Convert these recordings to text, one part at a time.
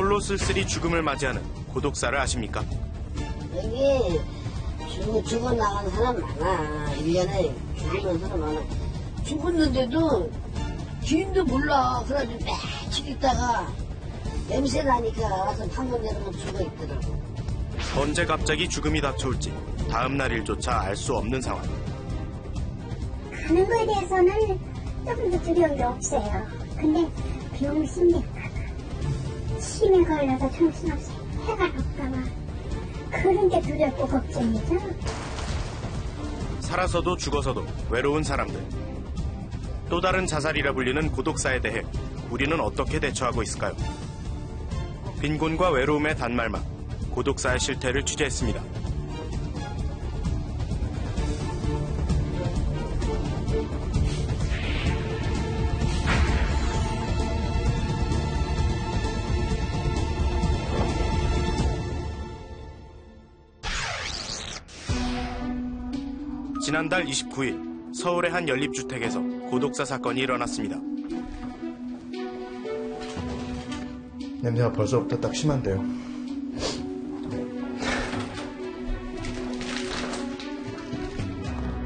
홀로 쓸쓸히 죽음을 맞이하는 고독사를 아십니까? 여기 죽어나간 사람 많아. 1년에 죽이는 사람 많아. 죽었는데도 주인도 몰라. 그래가지고 며칠 있다가 냄새 나니까 와서 방문 내려놓고 죽어있더라고. 언제 갑자기 죽음이 닥쳐올지 다음 날 일조차 알 수 없는 상황. 가는 거에 대해서는 조금 더 두려움이 없어요. 근데 병을 심할까봐, 침에 걸려서 정신없이 해가 올까봐 그런 게 두렵고 걱정이죠. 살아서도 죽어서도 외로운 사람들. 또 다른 자살이라 불리는 고독사에 대해 우리는 어떻게 대처하고 있을까요? 빈곤과 외로움의 단말만 고독사의 실태를 취재했습니다. 지난달 29일 서울의 한 연립주택에서 고독사 사건이 일어났습니다. 냄새가 벌써부터 딱 심한데요.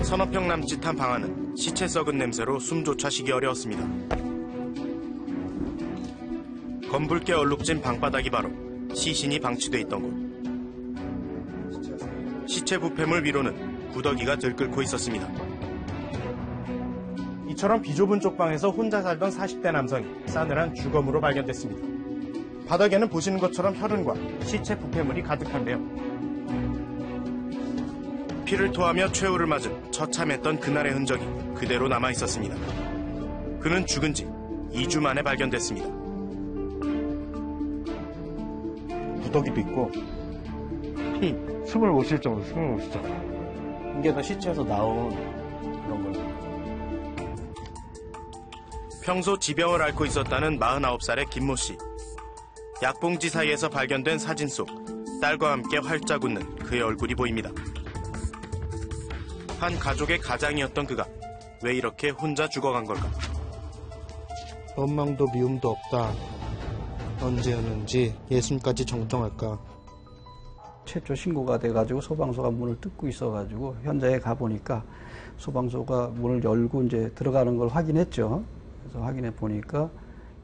서너 평 남짓한 방 안은 시체 썩은 냄새로 숨조차 쉬기 어려웠습니다. 검붉게 얼룩진 방바닥이 바로 시신이 방치돼 있던 곳. 시체 부패물 위로는 구더기가 들끓고 있었습니다. 이처럼 비좁은 쪽방에서 혼자 살던 40대 남성이 싸늘한 주검으로 발견됐습니다. 바닥에는 보시는 것처럼 혈흔과 시체 부패물이 가득한데요. 피를 토하며 최후를 맞은 처참했던 그날의 흔적이 그대로 남아 있었습니다. 그는 죽은 지 2주 만에 발견됐습니다. 구더기도 있고 피 숨을 못 쉴 정도 숨을 못 쉴 정도. 이게 다 시체에서 나온 그런 거예요. 평소 지병을 앓고 있었다는 49살의 김모 씨. 약봉지 사이에서 발견된 사진 속 딸과 함께 활짝 웃는 그의 얼굴이 보입니다. 한 가족의 가장이었던 그가 왜 이렇게 혼자 죽어간 걸까? 원망도 미움도 없다. 언제였는지 예순까지 정정할까. 최초 신고가 돼가지고 소방서가 문을 뜯고 있어가지고 현장에 가보니까 소방서가 문을 열고 이제 들어가는 걸 확인했죠. 그래서 확인해 보니까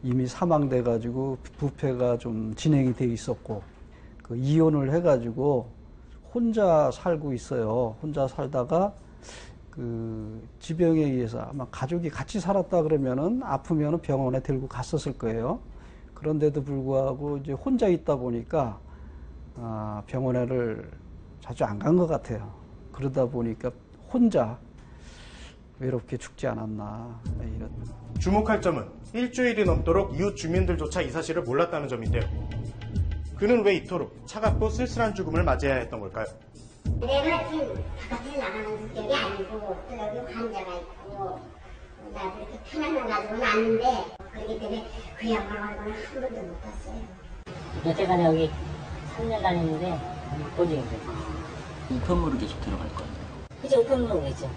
이미 사망돼가지고 부패가 좀 진행이 돼 있었고, 그 이혼을 해가지고 혼자 살고 있어요. 혼자 살다가 그 지병에 의해서 아마 가족이 같이 살았다 그러면은 아프면은 병원에 데리고 갔었을 거예요. 그런데도 불구하고 이제 혼자 있다 보니까 병원에를 자주 안 간 것 같아요. 그러다 보니까 혼자 외롭게 죽지 않았나 이런. 주목할 점은 일주일이 넘도록 이웃 주민들조차 이 사실을 몰랐다는 점인데요. 그는 왜 이토록 차갑고 쓸쓸한 죽음을 맞이해야 했던 걸까요? 내가 지금 바깥에 나가는 성격이 아니고 또 여기 환자가 있고 나도 이렇게 편안한 가지고는 않는데, 그렇기 때문에 그 양반 얼굴은 한 번도 못 봤어요. 여태까지 여기 3년 다녔는데 보지 못했어요. 우편물을 계속 들어갈 거예요. 그죠, 우편물로 오겠죠.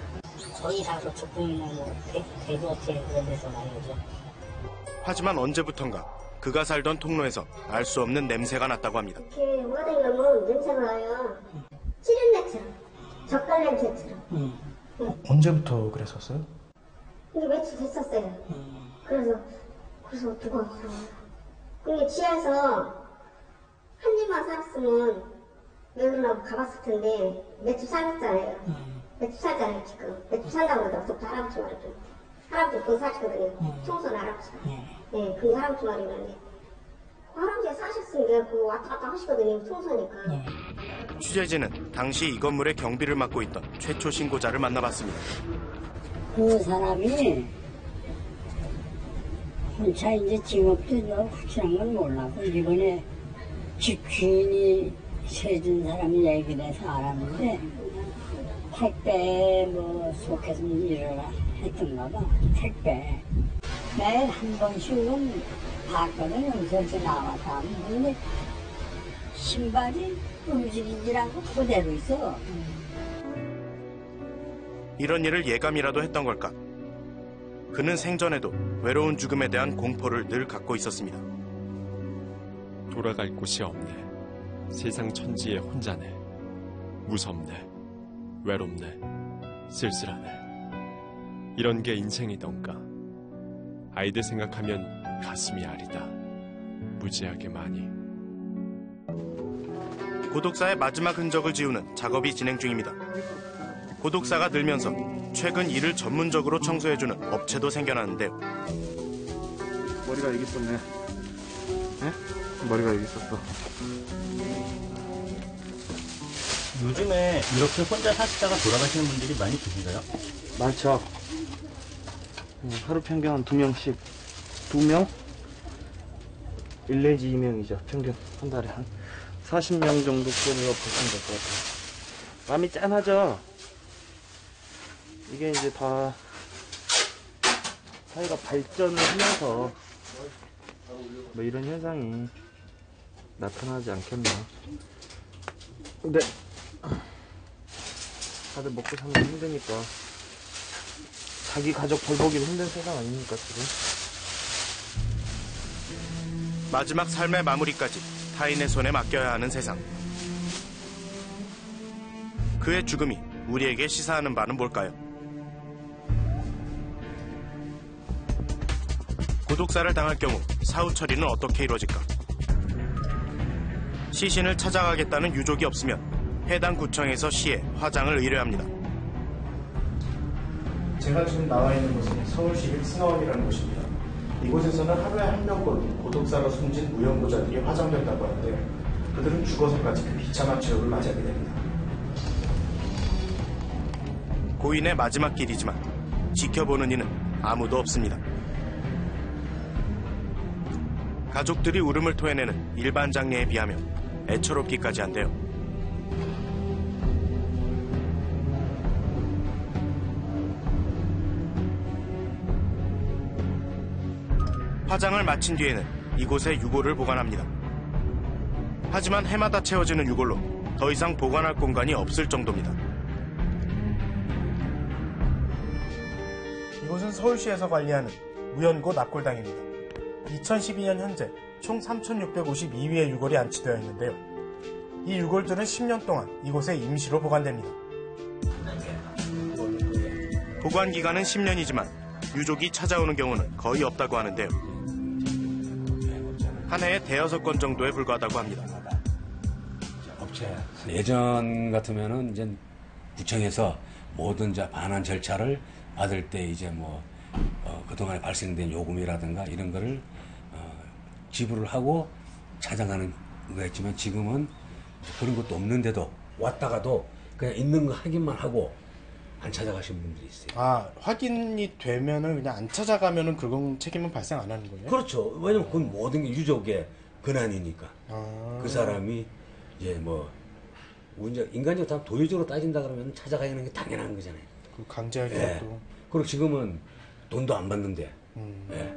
저희 가서 죽음이나 뭐 대도업체 그런 데서 많이 오죠. 하지만 언제부턴가 그가 살던 통로에서 알 수 없는 냄새가 났다고 합니다. 이렇게 오가다니면 냄새가 나요. 찌른내처럼, 젓갈 냄새처럼. 언제부터 그랬었어요? 이게 며칠 됐었어요. 그래서 두고 왔어요. 근데 지하에서 한 입만 살았으면 며느리하고 가봤을 텐데 며칠 살았잖아요. 며칠 살잖아요 지금. 며칠 산다고 그러더라고. 할아버지 말이죠. 할아버지 그 사시거든요. 청소는 할아버지가. 네, 그 할아버지 말이는데 할아버지가 사셨으니까 그 왔다 갔다 하시거든요. 청소니까. 취재진은 당시 이 건물의 경비를 맡고 있던 최초 신고자를 만나봤습니다. 그 사람이 혼자 이제 직업도 확실한 건 몰라고 이번에 집 주인이 세준 사람이 얘기를 해서 알았는데 택배 뭐 속해서 일을 했던가 봐. 택배 매일 한 번씩은 봤거든. 여기서 나와서 하면. 근데 신발이 움직이지라고 그대로 있어. 이런 일을 예감이라도 했던 걸까? 그는 생전에도 외로운 죽음에 대한 공포를 늘 갖고 있었습니다. 돌아갈 곳이 없네. 세상 천지에 혼자네. 무섭네. 외롭네. 쓸쓸하네. 이런 게 인생이던가. 아이들 생각하면 가슴이 아리다. 무지하게 많이. 고독사의 마지막 흔적을 지우는 작업이 진행 중입니다. 고독사가 늘면서 최근 이를 전문적으로 청소해주는 업체도 생겨나는데요. 머리가 여기 있었네. 네? 머리가 여기 있었어. 요즘에 이렇게 혼자 사시다가 돌아가시는 분들이 많이 계신가요? 많죠. 하루 평균 한 2명씩. 2명? 1 내지 2명이죠. 평균 한 달에 한 40명 정도 꼴이라고 보시면 될 것 같아요. 마음이 짠하죠? 이게 이제 다 사회가 발전을 하면서 뭐 이런 현상이 나타나지 않겠나. 근데 다들 먹고 사는 게 힘드니까 자기 가족 돌보기도 힘든 세상 아닙니까 지금? 마지막 삶의 마무리까지 타인의 손에 맡겨야 하는 세상. 그의 죽음이 우리에게 시사하는 바는 뭘까요? 고독사를 당할 경우 사후 처리는 어떻게 이루어질까? 시신을 찾아가겠다는 유족이 없으면 해당 구청에서 시에 화장을 의뢰합니다. 제가 지금 나와 있는 곳은 서울시 승하원이라는 곳입니다. 이곳에서는 하루에 한 명꼴 고독사로 숨진 무연고자들이 화장된다고 하는데요. 그들은 죽어서까지 그 비참한 죄업을 맞이하게 됩니다. 고인의 마지막 길이지만 지켜보는 이는 아무도 없습니다. 가족들이 울음을 토해내는 일반 장례에 비하면 애처롭기까지 한데요. 화장을 마친 뒤에는 이곳에 유골을 보관합니다. 하지만 해마다 채워지는 유골로 더 이상 보관할 공간이 없을 정도입니다. 이곳은 서울시에서 관리하는 무연고 납골당입니다. 2012년 현재 총 3,652위의 유골이 안치되어 있는데요. 이 유골들은 10년 동안 이곳에 임시로 보관됩니다. 보관 기간은 10년이지만 유족이 찾아오는 경우는 거의 없다고 하는데요. 한 해에 대여섯 건 정도에 불과하다고 합니다. 업체 예전 같으면은 이제 구청에서 모든 반환 절차를 받을 때 이제 그동안에 발생된 요금이라든가 이런 거를 지불을 하고 찾아가는 거였지만 지금은 그런 것도 없는데도 왔다가도 그냥 있는 거 확인만 하고 안 찾아가시는 분들이 있어요. 아, 확인이 되면은 그냥 안 찾아가면은 그건 책임은 발생 안 하는 거예요? 그렇죠. 왜냐면 그건 모든 게 유족의 권한이니까. 그 사람이 이제 이제 인간적으로 다 도의적으로 따진다 그러면 찾아가는 게 당연한 거잖아요. 그 강제하기가 또. 그리고 지금은 돈도 안 받는데. 예.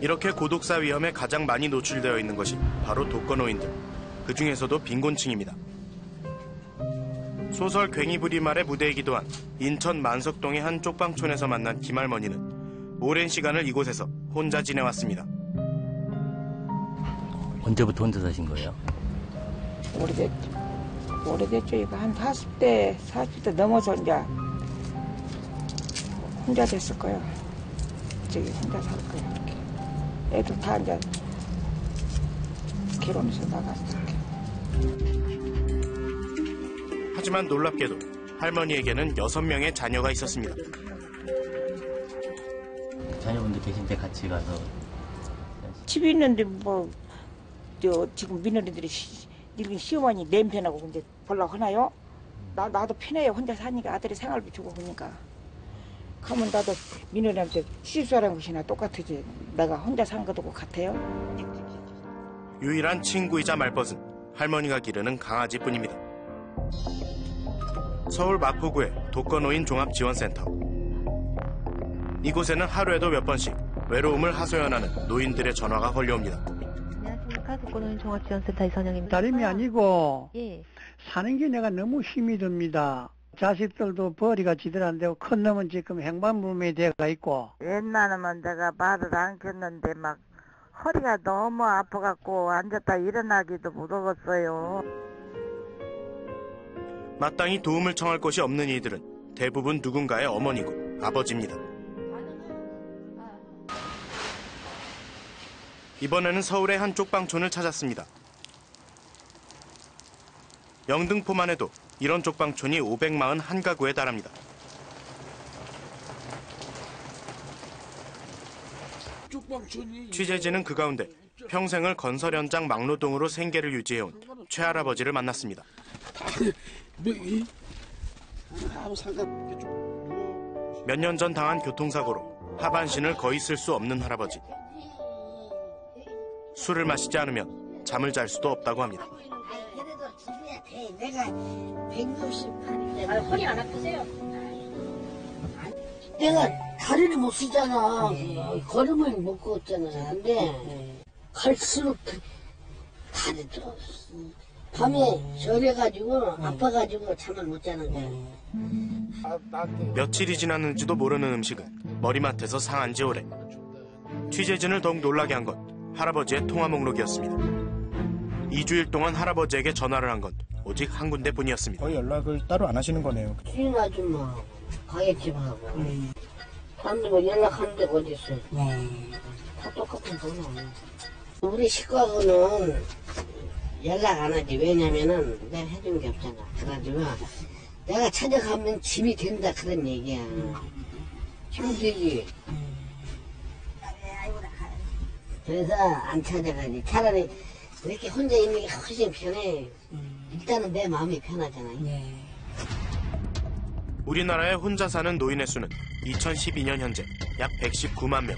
이렇게 고독사 위험에 가장 많이 노출되어 있는 것이 바로 독거노인들. 그 중에서도 빈곤층입니다. 소설 괭이부리말의 무대이기도 한 인천 만석동의 한 쪽방촌에서 만난 김할머니는 오랜 시간을 이곳에서 혼자 지내왔습니다. 언제부터 혼자 사신 거예요? 오래됐죠. 이거 한 40대 넘어서 이제 혼자 됐을 거예요. 저기 혼자 살 거예요. 이렇게. 애들 다 이제 결혼해서 나갔어. 하지만 놀랍게도 할머니에게는 6명의 자녀가 있었습니다. 자녀분들 계신 때 같이 가서 집이 있는데 지금 며느리들이 늙은 시어머니 냄새나고 근데 보려고 하나요? 나도 편해요. 혼자 사니까 아들이 생활비 주고 그러니까. 그러면 나도 며느리한테 시집사는 것이나 똑같지. 내가 혼자 산 것도 같아요. 유일한 친구이자 말벗은 할머니가 기르는 강아지뿐입니다. 서울 마포구의 독거노인 종합지원센터. 이곳에는 하루에도 몇 번씩 외로움을 하소연하는 노인들의 전화가 걸려옵니다. 안녕하십니까. 독거노인 종합지원센터 이선영입니다. 다름이 아니고 예. 사는 게 내가 너무 힘이 듭니다. 자식들도 벌이가 지들 안 되고 큰 놈은 지금 행방불명이 돼가 있고. 옛날에는 내가 말을 안 켰는데 막 허리가 너무 아파갖고 앉았다 일어나기도 무서웠어요. 마땅히 도움을 청할 곳이 없는 이들은 대부분 누군가의 어머니고 아버지입니다. 이번에는 서울의 한 쪽방촌을 찾았습니다. 영등포만 해도 이런 쪽방촌이 541가구에 달합니다. 취재진은 그 가운데 평생을 건설 현장 막노동으로 생계를 유지해온 최할아버지를 만났습니다. 몇 년 전 당한 교통사고로 하반신을 거의 쓸 수 없는 할아버지. 술을 마시지 않으면 잠을 잘 수도 없다고 합니다. 내가 168인데 허리 안 아프세요? 내가 다리를 못 쓰잖아. 걸음을 못 걷잖아. 근데 갈수록 다리도 밤에 저래가지고 아파가지고 잠을 못 자는 거야. 며칠이 지났는지도 모르는 음식은 머리맡에서 상한 지 오래. 취재진을 더욱 놀라게 한 건 할아버지의 통화 목록이었습니다. 2주일 동안 할아버지에게 전화를 한 건 오직 한 군데뿐이었습니다. 거의 연락을 따로 안 하시는 거네요. 주인 아줌마 가게집하고 사람들 뭐 연락하는 데가 어디 있어. 다 똑같은 번호. 우리 식구하고는 연락 안 하지. 왜냐면은 내가 해준 게 없잖아. 그래가지고 내가 찾아가면 짐이 된다 그런 얘기야. 짐이 되지. 그래서 안 찾아가지. 차라리 이렇게 혼자 있는 게 훨씬 편해. 일단은 내 마음이 편하잖아. 우리나라에 혼자 사는 노인의 수는 2012년 현재 약 119만 명.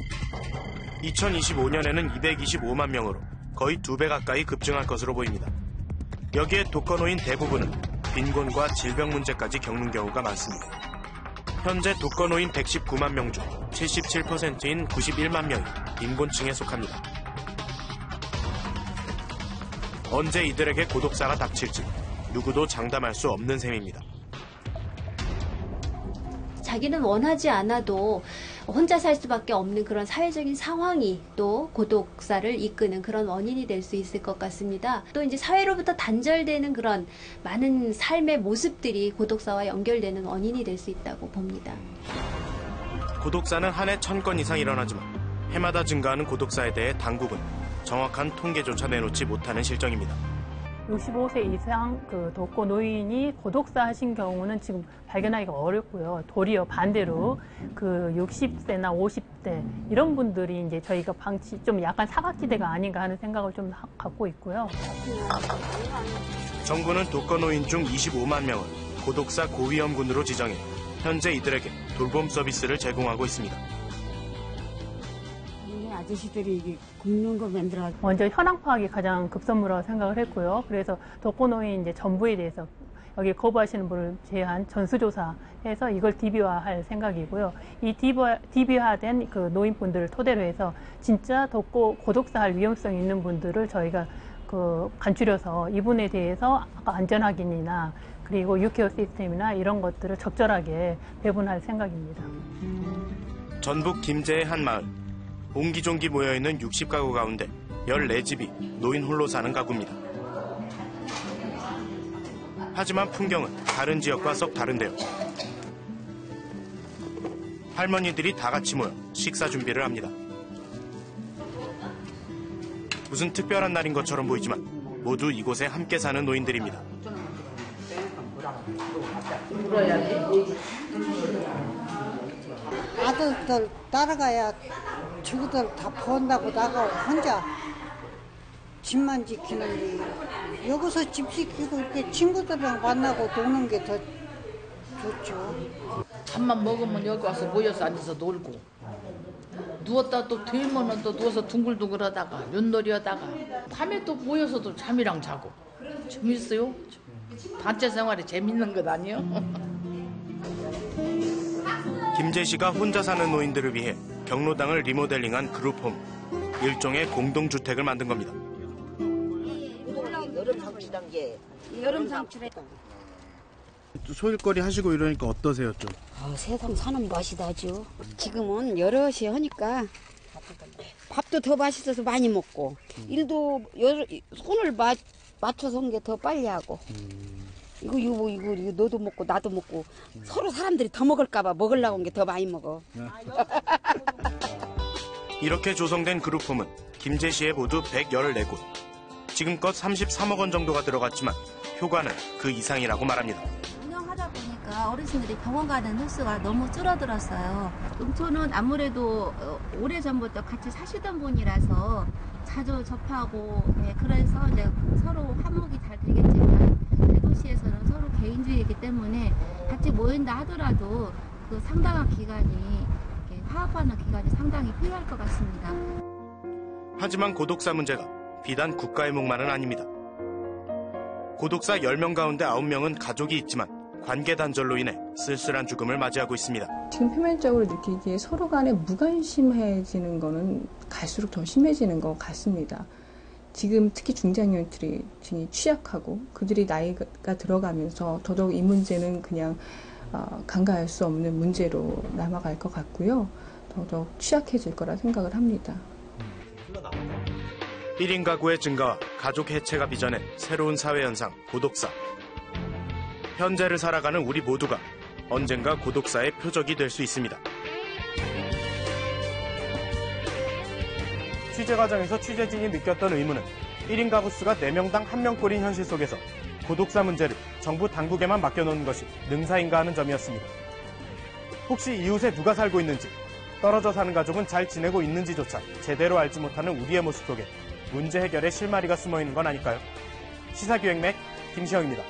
2025년에는 225만 명으로 거의 2배 가까이 급증할 것으로 보입니다. 여기에 독거노인 대부분은 빈곤과 질병 문제까지 겪는 경우가 많습니다. 현재 독거노인 119만 명 중 77%인 91만 명이 빈곤층에 속합니다. 언제 이들에게 고독사가 닥칠지 누구도 장담할 수 없는 셈입니다. 자기는 원하지 않아도 혼자 살 수밖에 없는 그런 사회적인 상황이 또 고독사를 이끄는 그런 원인이 될 수 있을 것 같습니다. 또 이제 사회로부터 단절되는 그런 많은 삶의 모습들이 고독사와 연결되는 원인이 될 수 있다고 봅니다. 고독사는 한 해 1000건 이상 일어나지만 해마다 증가하는 고독사에 대해 당국은 정확한 통계조차 내놓지 못하는 실정입니다. 65세 이상 그 독거 노인이 고독사 하신 경우는 지금 발견하기가 어렵고요. 도리어 반대로 그 60세나 50대 이런 분들이 이제 저희가 방치 좀 약간 사각지대가 아닌가 하는 생각을 좀 갖고 있고요. 정부는 독거노인 중 25만 명을 고독사 고위험군으로 지정해 현재 이들에게 돌봄 서비스를 제공하고 있습니다. 아저씨들이 이게 굶는 거 만들어. 먼저 현황 파악이 가장 급선무라고 생각을 했고요. 그래서 독거노인 이제 전부에 대해서 여기 거부하시는 분을 제한 전수조사해서 이걸 DB화할 생각이고요. 이 DB화된 그 노인분들을 토대로 해서 진짜 고독사할 위험성이 있는 분들을 저희가 그 간추려서 이분에 대해서 안전 확인이나 그리고 유케어 시스템이나 이런 것들을 적절하게 배분할 생각입니다. 전북 김제의 한 마을. 옹기종기 모여있는 60가구 가운데 14집이 노인 홀로 사는 가구입니다. 하지만 풍경은 다른 지역과 썩 다른데요. 할머니들이 다 같이 모여 식사 준비를 합니다. 무슨 특별한 날인 것처럼 보이지만 모두 이곳에 함께 사는 노인들입니다. 아들들 따라가야 저기들 다 본다고 나가 혼자 집만 지키는데 여기서 집 지키고 이렇게 친구들이랑 만나고 노는 게 더 좋죠. 밥만 먹으면 여기 와서 모여서 앉아서 놀고 누웠다 또 들면은 또 누워서 둥글둥글 하다가 윷놀이 하다가 밤에 또 모여서도 잠이랑 자고 재밌어요. 단체 생활이 재밌는 것 아니에요? 김제시가 혼자 사는 노인들을 위해 경로당을 리모델링한 그룹홈, 일종의 공동주택을 만든 겁니다. 여름 상추단계. 여름 상추랬다. 소일거리 하시고 이러니까 어떠세요 좀? 세상 사는 맛이 나죠. 지금은 여럿이 하니까 밥도 더 맛있어서 많이 먹고 일도 손을 맞춰서 한 게 더 빨리 하고 이거 너도 먹고 나도 먹고 서로 사람들이 더 먹을까봐 먹으려고 한 게 더 많이 먹어. 이렇게 조성된 그룹홈은 김제시에 모두 114곳. 지금껏 33억 원 정도가 들어갔지만 효과는 그 이상이라고 말합니다. 운영하다 보니까 어르신들이 병원 가는 횟수가 너무 줄어들었어요. 농촌은 아무래도 오래전부터 같이 사시던 분이라서 자주 접하고 그래서 이제 서로 화목이 잘 되겠지만 대도시에서는 서로 개인주의이기 때문에 같이 모인다 하더라도 그 상당한 기간이 화합하는 기간이 상당히 필요할 것 같습니다. 하지만 고독사 문제가 비단 국가의 몫만은 아닙니다. 고독사 10명 가운데 9명은 가족이 있지만 관계 단절로 인해 쓸쓸한 죽음을 맞이하고 있습니다. 지금 표면적으로 느끼기에 서로 간에 무관심해지는 거는 갈수록 더 심해지는 것 같습니다. 지금 특히 중장년층이 취약하고 그들이 나이가 들어가면서 더더욱 이 문제는 그냥 간과할 수 없는 문제로 남아갈 것 같고요. 더더욱 취약해질 거라 생각을 합니다. 1인 가구의 증가와 가족 해체가 빚어낸 새로운 사회 현상, 고독사. 현재를 살아가는 우리 모두가 언젠가 고독사의 표적이 될 수 있습니다. 취재 과정에서 취재진이 느꼈던 의문은 1인 가구 수가 4명당 1명꼴인 현실 속에서 고독사 문제를 정부 당국에만 맡겨놓는 것이 능사인가 하는 점이었습니다. 혹시 이웃에 누가 살고 있는지, 떨어져 사는 가족은 잘 지내고 있는지조차 제대로 알지 못하는 우리의 모습 속에 문제 해결의 실마리가 숨어있는 건 아닐까요? 시사기획맥 김시영입니다.